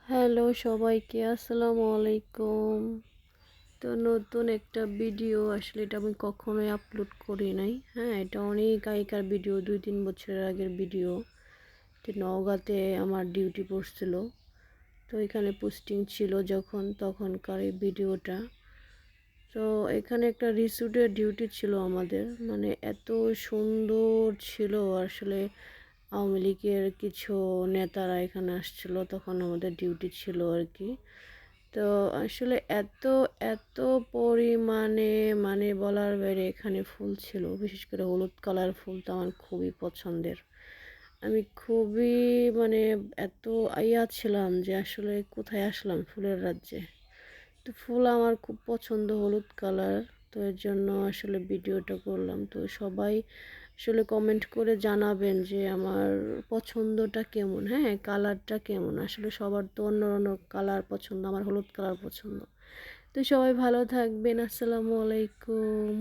Hello সবাইকে, আসসালামু আলাইকুম। তো নতুন একটা ভিডিও, আসলে এটা আমি কখনোই আপলোড করি নাই। হ্যাঁ, এটা অনেক আগেকার ভিডিও, 2-3 বছরের আগের ভিডিও। তো নওগাঁতে আমার ডিউটি পড়ছিল, তো এখানে পোস্টিং ছিল যখন, তখনকার এই ভিডিওটা। তো এখানে একটা রিসোর্টের ডিউটি ছিল আমাদের, মানে এত সুন্দর ছিল আসলে। আওয়ামী লীগের কিছু নেতারা এখানে আসছিল, তখন আমাদের ডিউটি ছিল আর কি। তো আসলে এত এত পরিমাণে, মানে বলার বাইরে এখানে ফুল ছিল, বিশেষ করে হলুদ কালার ফুলটা আমার খুবই পছন্দের। আমি খুবই, মানে এত ছিলাম যে আসলে কোথায় আসলাম, ফুলের রাজ্যে। তো ফুল আমার খুব পছন্দ, হলুদ কালার। তো এর জন্য আসলে ভিডিওটা করলাম। তো সবাই আসলে কমেন্ট করে জানাবেন যে আমার পছন্দটা কেমন, হ্যাঁ, কালারটা কেমন। আসলে সবার তো অন্য অন্য কালার পছন্দ, আমার হলুদ কালার পছন্দ। তো সবাই ভালো থাকবেন। আসসালামু আলাইকুম।